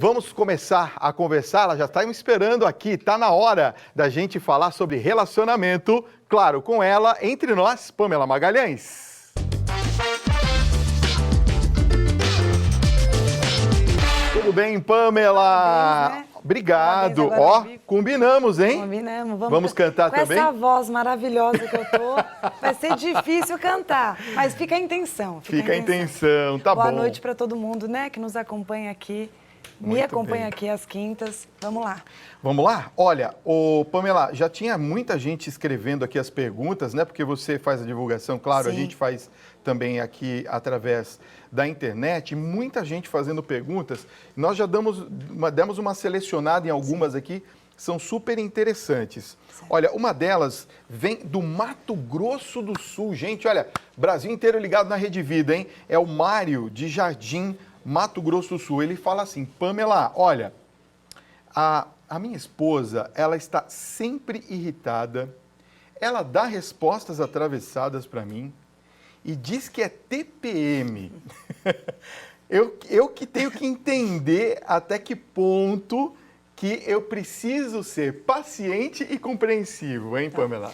Vamos começar a conversar, ela já está me esperando aqui, está na hora da gente falar sobre relacionamento, claro, com ela, entre nós, Pamela Magalhães. Tudo bem, Pamela? Parabéns, né? Obrigado. Parabéns, Ó, agora, combinamos, hein? Combinamos. Vamos cantar com também? Com essa voz maravilhosa que eu tô, vai ser difícil cantar, mas fica a intenção. Fica a intenção, tá bom. Boa noite para todo mundo, né, que nos acompanha aqui. Me acompanha aqui às quintas. Vamos lá. Vamos lá? Olha, Pamela, já tinha muita gente escrevendo aqui as perguntas, né? Porque você faz a divulgação, claro, Sim. A gente faz também aqui através da internet, muita gente fazendo perguntas. Nós já demos uma selecionada em algumas aqui, são super interessantes. Certo. Olha, uma delas vem do Mato Grosso do Sul. Gente, olha, Brasil inteiro ligado na Rede Vida, hein? É o Mário de Jardim, Mato Grosso do Sul. Ele fala assim: Pamela, olha, a minha esposa, ela está sempre irritada, ela dá respostas atravessadas para mim e diz que é TPM. eu que tenho que entender até que ponto que eu preciso ser paciente e compreensivo, hein, Pamela?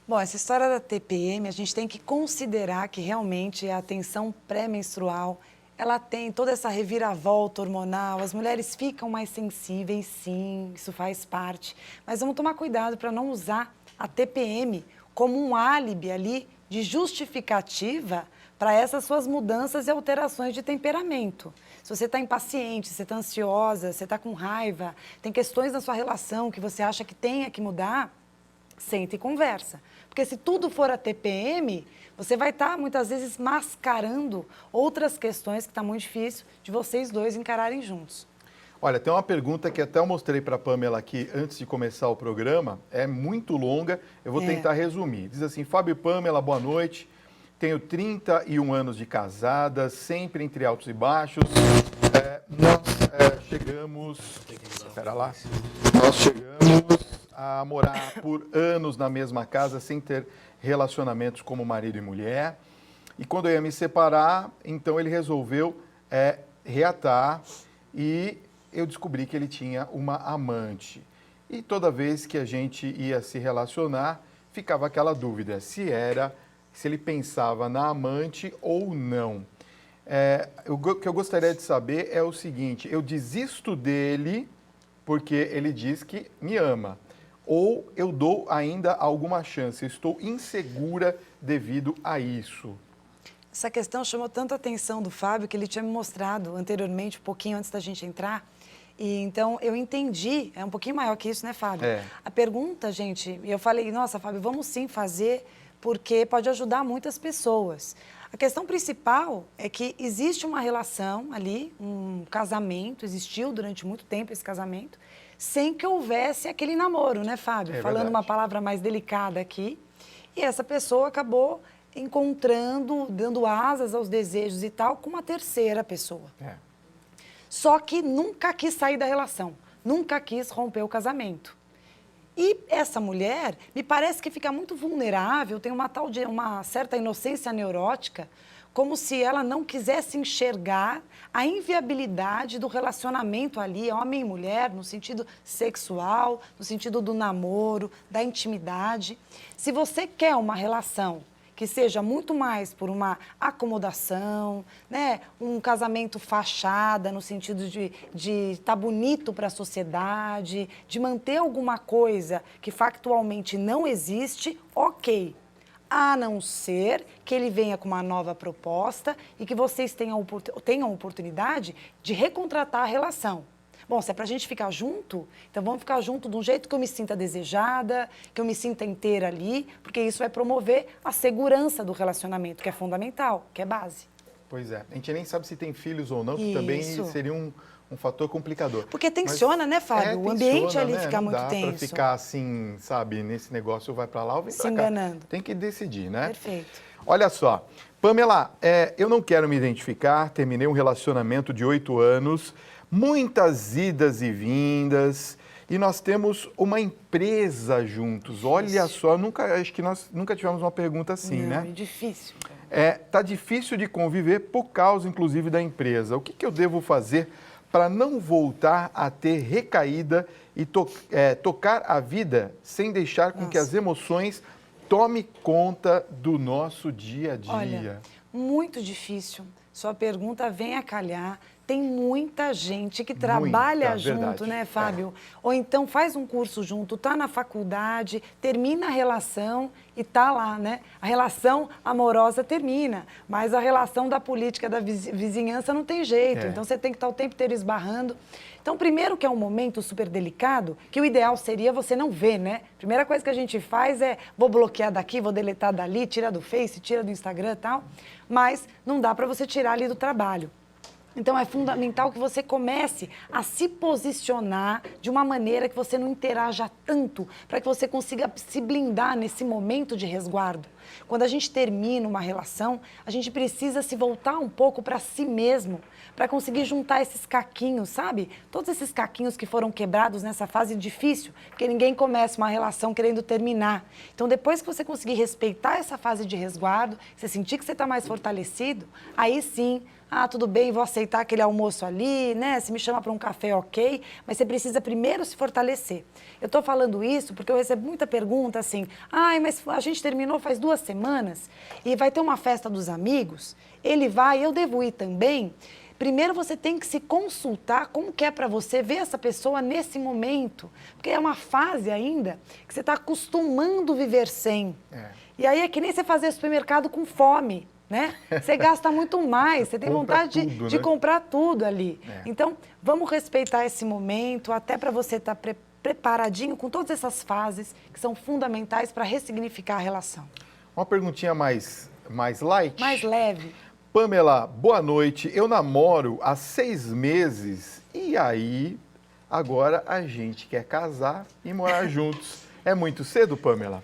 Bom, essa história da TPM, a gente tem que considerar que realmente a tensão pré-menstrual, ela tem toda essa reviravolta hormonal, as mulheres ficam mais sensíveis, sim, isso faz parte. Mas vamos tomar cuidado para não usar a TPM como um álibi ali de justificativa para essas suas mudanças e alterações de temperamento. Se você está impaciente, se você está ansiosa, se você está com raiva, tem questões na sua relação que você acha que tenha que mudar, senta e conversa. Porque se tudo for a TPM, você vai estar, muitas vezes, mascarando outras questões que está muito difícil de vocês dois encararem juntos. Olha, tem uma pergunta que até eu mostrei para a Pamela aqui antes de começar o programa, é muito longa, eu vou tentar resumir. Diz assim: Fábio e Pamela, boa noite, tenho 31 anos de casada, sempre entre altos e baixos. Nós chegamos a morar por anos na mesma casa sem ter relacionamentos como marido e mulher. E quando eu ia me separar, então ele resolveu reatar e eu descobri que ele tinha uma amante. E toda vez que a gente ia se relacionar, ficava aquela dúvida se ele pensava na amante ou não. O que eu gostaria de saber é o seguinte: eu desisto dele porque ele diz que me ama, ou eu dou ainda alguma chance? Eu estou insegura devido a isso. Essa questão chamou tanta atenção do Fábio que ele tinha me mostrado anteriormente, um pouquinho antes da gente entrar. E então eu entendi, é um pouquinho maior que isso, né, Fábio? A pergunta, gente, eu falei, nossa, Fábio, vamos sim fazer, porque pode ajudar muitas pessoas. A questão principal é que existe uma relação ali, um casamento, existiu durante muito tempo esse casamento, sem que houvesse aquele namoro, né, Fábio? Falando verdade. uma palavra mais delicada aqui. E essa pessoa acabou encontrando, dando asas aos desejos e tal, com uma terceira pessoa. Só que nunca quis sair da relação, nunca quis romper o casamento. E essa mulher, me parece que fica muito vulnerável, tem uma certa inocência neurótica, como se ela não quisesse enxergar a inviabilidade do relacionamento ali, homem e mulher, no sentido sexual, no sentido do namoro, da intimidade. Se você quer uma relação que seja muito mais por uma acomodação, né? Um casamento fachada, no sentido de estar bonito para a sociedade, de manter alguma coisa que factualmente não existe, ok. A não ser que ele venha com uma nova proposta e que vocês tenham oportunidade de recontratar a relação. Bom, se é pra gente ficar junto, então vamos ficar junto de um jeito que eu me sinta desejada, que eu me sinta inteira ali, porque isso vai promover a segurança do relacionamento, que é fundamental, que é base. Pois é, a gente nem sabe se tem filhos ou não, que também seria um fator complicador. Porque tensiona, né, Fábio? O ambiente ali fica muito tenso. Não dá pra ficar assim, sabe, nesse negócio, vai pra lá ou vem pra cá. Se enganando. Tem que decidir, né? Perfeito. Olha só, Pamela, eu não quero me identificar, terminei um relacionamento de 8 anos, muitas idas e vindas, e nós temos uma empresa juntos. Olha só, acho que nós nunca tivemos uma pergunta assim, né? É difícil. Tá difícil de conviver por causa, inclusive, da empresa. O que eu devo fazer para não voltar a ter recaída e tocar a vida sem deixar com que as emoções tomem conta do nosso dia a dia? Olha, muito difícil. Sua pergunta vem a calhar. Tem muita gente que trabalha junto, verdade. né, Fábio? Ou então faz um curso junto, tá na faculdade, termina a relação e tá lá, né? A relação amorosa termina, mas a relação da política, da vizinhança não tem jeito. Então você tem que estar o tempo inteiro esbarrando. Então, primeiro que é um momento super delicado, que o ideal seria você não ver, né? Primeira coisa que a gente faz é, vou bloquear daqui, vou deletar dali, tira do Face, tira do Instagram e tal, mas não dá para você tirar ali do trabalho. Então, é fundamental que você comece a se posicionar de uma maneira que você não interaja tanto, para que você consiga se blindar nesse momento de resguardo. Quando a gente termina uma relação, a gente precisa se voltar um pouco para si mesmo, para conseguir juntar esses caquinhos, sabe? Todos esses caquinhos que foram quebrados nessa fase difícil, porque ninguém começa uma relação querendo terminar. Então, depois que você conseguir respeitar essa fase de resguardo, você sentir que você está mais fortalecido, aí sim, tudo bem, vou aceitar aquele almoço ali, né? Se me chama para um café, ok. Mas você precisa primeiro se fortalecer. Eu estou falando isso porque eu recebo muita pergunta assim, mas a gente terminou faz 2 semanas e vai ter uma festa dos amigos, ele vai, eu devo ir também. Primeiro você tem que se consultar como que é para você ver essa pessoa nesse momento, porque é uma fase ainda que você está acostumando viver sem. E aí é que nem você fazer supermercado com fome. Né? Você gasta muito mais, você tem vontade de comprar tudo ali. Então, vamos respeitar esse momento, até para você estar preparadinho com todas essas fases que são fundamentais para ressignificar a relação. Uma perguntinha mais light? Mais leve. Pamela, boa noite. Eu namoro há 6 meses e aí agora a gente quer casar e morar juntos. É muito cedo, Pamela?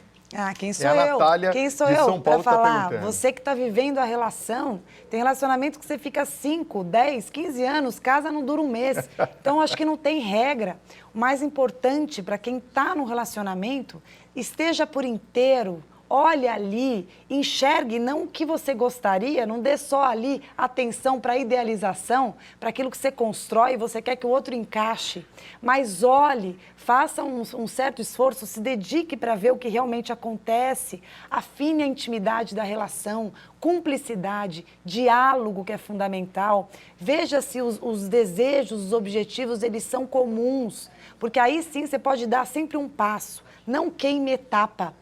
Quem sou a eu? Natália Quem sou de eu São Paulo para falar? perguntando. Você que está vivendo a relação, tem relacionamento que você fica 5, 10, 15 anos, casa não dura um mês. Então, acho que não tem regra. O mais importante para quem está no relacionamento, esteja por inteiro, olhe ali, enxergue não o que você gostaria, não dê só ali atenção para a idealização, para aquilo que você constrói, você quer que o outro encaixe, mas olhe, faça um certo esforço, se dedique para ver o que realmente acontece, afine a intimidade da relação, cumplicidade, diálogo que é fundamental, veja se os desejos, os objetivos, eles são comuns, porque aí sim você pode dar sempre um passo, não queime etapa.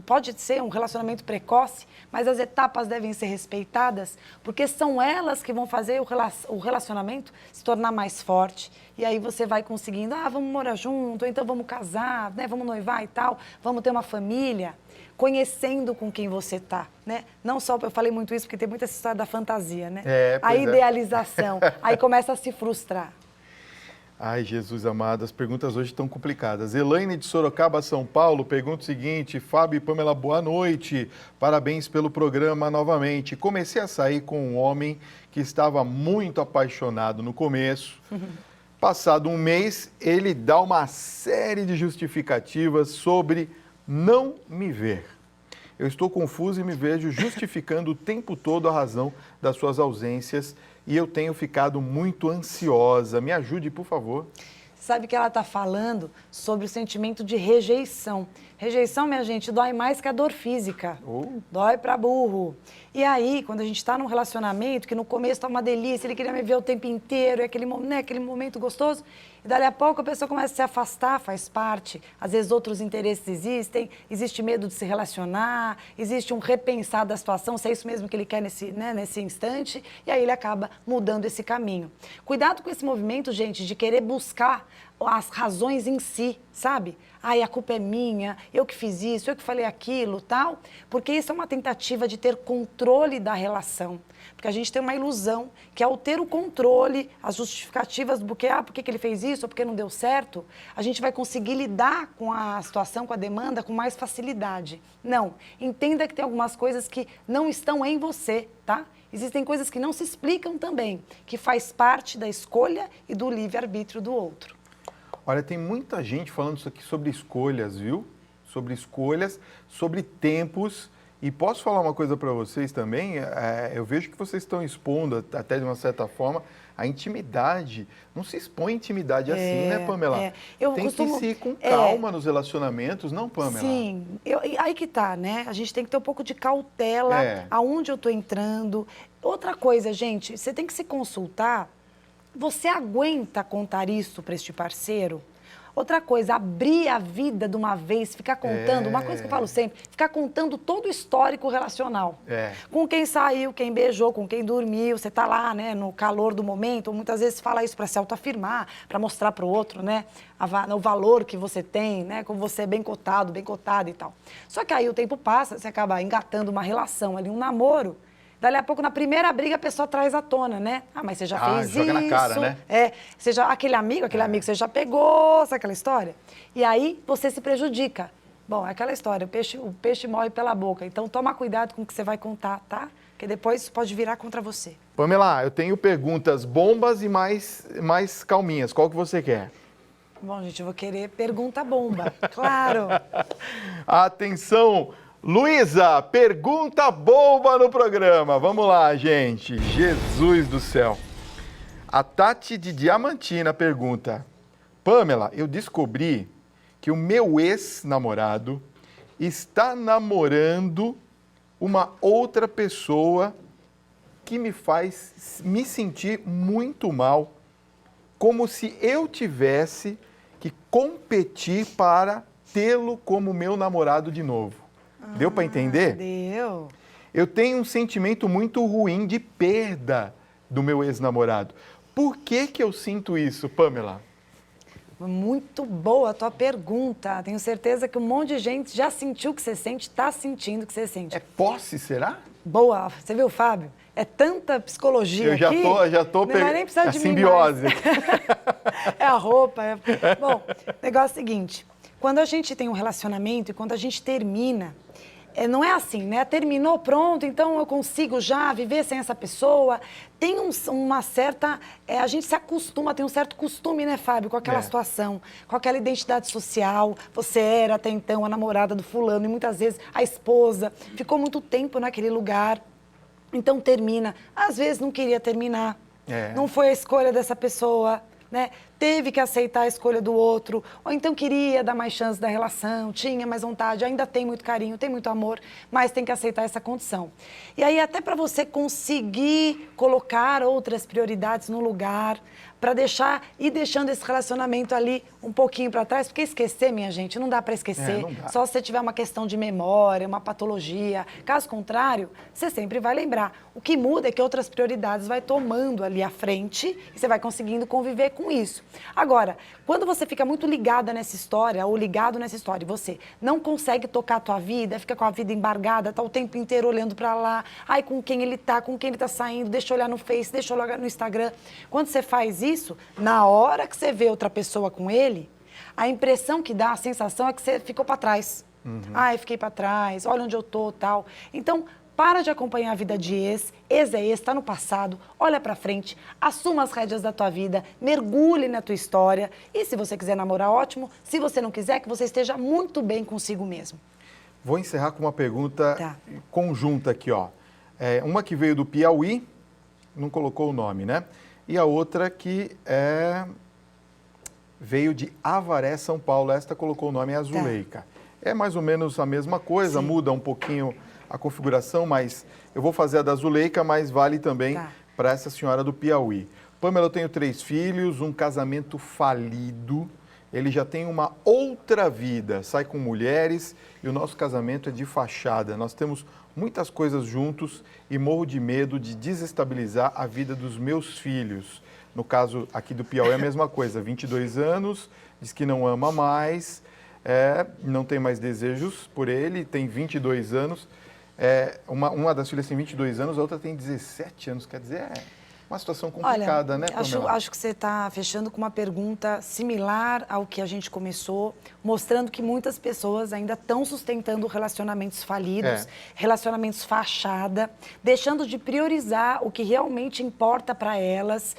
Pode ser um relacionamento precoce, mas as etapas devem ser respeitadas, porque são elas que vão fazer o relacionamento se tornar mais forte. E aí você vai conseguindo, vamos morar junto, ou então vamos casar, né? Vamos noivar e tal, vamos ter uma família, conhecendo com quem você está, né? Não só, eu falei muito isso porque tem muita essa história da fantasia, né? A idealização, aí começa a se frustrar. Ai, Jesus amado, as perguntas hoje estão complicadas. Elaine de Sorocaba, São Paulo, pergunta o seguinte: Fábio e Pamela, boa noite. Parabéns pelo programa novamente. Comecei a sair com um homem que estava muito apaixonado no começo. Passado um mês, ele dá uma série de justificativas sobre não me ver. Eu estou confuso e me vejo justificando o tempo todo a razão das suas ausências e eu tenho ficado muito ansiosa. Me ajude, por favor. Sabe que ela está falando sobre o sentimento de rejeição. Rejeição, minha gente, dói mais que a dor física. Dói pra burro. E aí, quando a gente está num relacionamento, que no começo tá uma delícia, ele queria me ver o tempo inteiro, é aquele momento gostoso, e dali a pouco a pessoa começa a se afastar, faz parte. Às vezes outros interesses existem, existe medo de se relacionar, existe um repensar da situação, se é isso mesmo que ele quer nesse instante, e aí ele acaba mudando esse caminho. Cuidado com esse movimento, gente, de querer buscar as razões em si, sabe? A culpa é minha, eu que fiz isso, eu que falei aquilo, tal. Porque isso é uma tentativa de ter controle da relação. Porque a gente tem uma ilusão que ao ter o controle, as justificativas do porquê, por que ele fez isso, ou porque não deu certo, a gente vai conseguir lidar com a situação, com a demanda, com mais facilidade. Não, entenda que tem algumas coisas que não estão em você, tá? Existem coisas que não se explicam também, que faz parte da escolha e do livre-arbítrio do outro. Olha, tem muita gente falando isso aqui sobre escolhas, viu? Sobre escolhas, sobre tempos E posso falar uma coisa para vocês também? Eu vejo que vocês estão expondo, até de uma certa forma, a intimidade. Não se expõe intimidade assim, né, Pamela? Tem que ir com calma nos relacionamentos, não, Pamela? Sim, aí que tá, né? A gente tem que ter um pouco de cautela aonde eu tô entrando. Outra coisa, gente, você tem que se consultar. Você aguenta contar isso para este parceiro? Outra coisa, abrir a vida de uma vez, ficar contando, uma coisa que eu falo sempre, ficar contando todo o histórico relacional. Com quem saiu, quem beijou, com quem dormiu, você tá lá, né, no calor do momento, ou muitas vezes fala isso para se autoafirmar, para mostrar para o outro, né, o valor que você tem, né, como você é bem cotado, bem cotada e tal. Só que aí o tempo passa, você acaba engatando uma relação ali, um namoro. Dali a pouco, na primeira briga, a pessoa traz à tona, né? Ah, mas você já fez joga isso. Na cara, né? Aquele amigo que você já pegou, sabe aquela história? E aí, você se prejudica. Bom, é aquela história, o peixe morre pela boca. Então, toma cuidado com o que você vai contar, tá? Porque depois isso pode virar contra você. Pamela, eu tenho perguntas bombas e mais calminhas. Qual que você quer? Bom, gente, eu vou querer pergunta bomba, claro. Atenção! Luísa, pergunta bomba no programa. Vamos lá, gente. Jesus do céu. A Tati de Diamantina pergunta: Pamela, eu descobri que o meu ex-namorado está namorando uma outra pessoa que me faz me sentir muito mal, como se eu tivesse que competir para tê-lo como meu namorado de novo. Deu para entender? Deu. Eu tenho um sentimento muito ruim de perda do meu ex-namorado. Por que eu sinto isso, Pamela? Muito boa a tua pergunta. Tenho certeza que um monte de gente já sentiu o que você sente, está sentindo o que você sente. É posse, será? Boa. Você viu, Fábio? É tanta psicologia aqui. Eu já tô pegando. Não vai nem precisar de simbiose. Mim mais. É a roupa. Bom, o negócio é o seguinte. Quando a gente tem um relacionamento e quando a gente termina, não é assim, né? Terminou, pronto, então eu consigo já viver sem essa pessoa. Tem uma certa... a gente se acostuma, tem um certo costume, né, Fábio, com aquela situação, com aquela identidade social. Você era até então a namorada do fulano e muitas vezes a esposa. Ficou muito tempo naquele lugar. Então termina. Às vezes não queria terminar. Não foi a escolha dessa pessoa, né? Teve que aceitar a escolha do outro, ou então queria dar mais chance da relação, tinha mais vontade, ainda tem muito carinho, tem muito amor, mas tem que aceitar essa condição. E aí até para você conseguir colocar outras prioridades no lugar, para ir deixando esse relacionamento ali um pouquinho para trás, porque esquecer, minha gente, não dá para esquecer, não dá. só se você tiver uma questão de memória, uma patologia. Caso contrário, você sempre vai lembrar. O que muda é que outras prioridades vai tomando ali à frente e você vai conseguindo conviver com isso. Agora, quando você fica muito ligada nessa história, ou ligado nessa história, e você não consegue tocar a tua vida, fica com a vida embargada, tá o tempo inteiro olhando para lá, ai, com quem ele tá saindo, deixa eu olhar no Face, deixa eu olhar no Instagram. Quando você faz isso, na hora que você vê outra pessoa com ele, a impressão que dá, a sensação é que você ficou para trás. Ai, fiquei para trás, olha onde eu tô, tal. Então, para de acompanhar a vida de ex é ex, está no passado, olha pra frente, assuma as rédeas da tua vida, mergulhe na tua história e se você quiser namorar, ótimo, se você não quiser, que você esteja muito bem consigo mesmo. Vou encerrar com uma pergunta conjunta aqui, ó. Uma que veio do Piauí, não colocou o nome, né? E a outra que veio de Avaré, São Paulo, esta colocou o nome Azuleika. É mais ou menos a mesma coisa, muda um pouquinho a configuração, mas eu vou fazer a da Zuleika, mas vale também para essa senhora do Piauí. Pamela, eu tenho 3 filhos, um casamento falido, ele já tem uma outra vida, sai com mulheres e o nosso casamento é de fachada. Nós temos muitas coisas juntos e morro de medo de desestabilizar a vida dos meus filhos. No caso aqui do Piauí é a mesma coisa, 22 anos, diz que não ama mais, não tem mais desejos por ele, tem 22 anos. Uma das filhas tem 22 anos, a outra tem 17 anos. Quer dizer, uma situação complicada, né, Pamela? Acho que você está fechando com uma pergunta similar ao que a gente começou, mostrando que muitas pessoas ainda estão sustentando relacionamentos falidos, relacionamentos fachada, deixando de priorizar o que realmente importa para elas,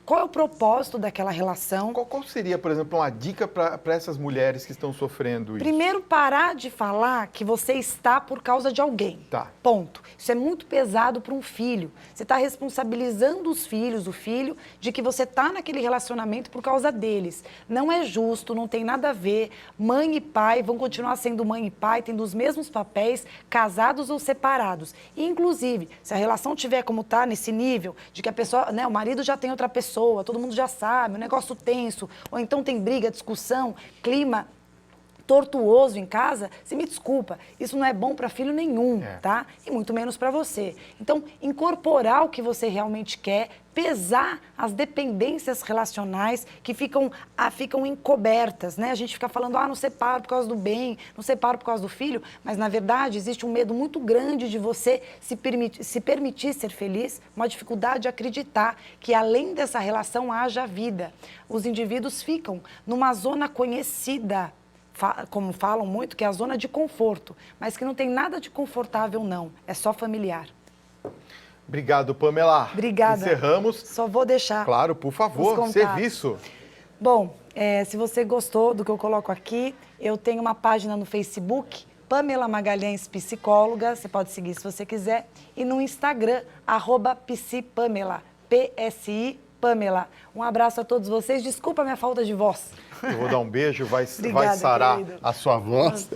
qual é o propósito daquela relação. Qual seria, por exemplo, uma dica para essas mulheres que estão sofrendo isso? Primeiro, parar de falar que você está por causa de alguém. Tá. Ponto. Isso é muito pesado para um filho. Você está responsabilizando os filhos, o filho, de que você está naquele relacionamento por causa deles. Não é justo, não tem nada a ver. Mãe e pai vão continuar sendo mãe e pai, tendo os mesmos papéis, casados ou separados. E, inclusive, se a relação tiver como está, nesse nível, de que a pessoa, né, o marido já tem outra pessoa, todo mundo já sabe, um negócio tenso, ou então tem briga, discussão, clima tortuoso em casa, você me desculpa, isso não é bom para filho nenhum, tá? E muito menos para você. Então, incorporar o que você realmente quer, pesar as dependências relacionais que ficam encobertas, né? A gente fica falando, não separo por causa do bem, não separo por causa do filho, mas, na verdade, existe um medo muito grande de você se permitir ser feliz, uma dificuldade de acreditar que, além dessa relação, haja vida. Os indivíduos ficam numa zona conhecida, como falam muito, que é a zona de conforto, mas que não tem nada de confortável, não. É só familiar. Obrigado, Pamela. Obrigada. Encerramos. Só vou deixar. Claro, por favor, serviço. Bom, se você gostou do que eu coloco aqui, eu tenho uma página no Facebook, Pamela Magalhães Psicóloga, você pode seguir se você quiser, e no Instagram, @psipamela, PSI Pamela. Um abraço a todos vocês. Desculpa a minha falta de voz. Eu vou dar um beijo, vai Obrigada, sarar querido. a sua voz.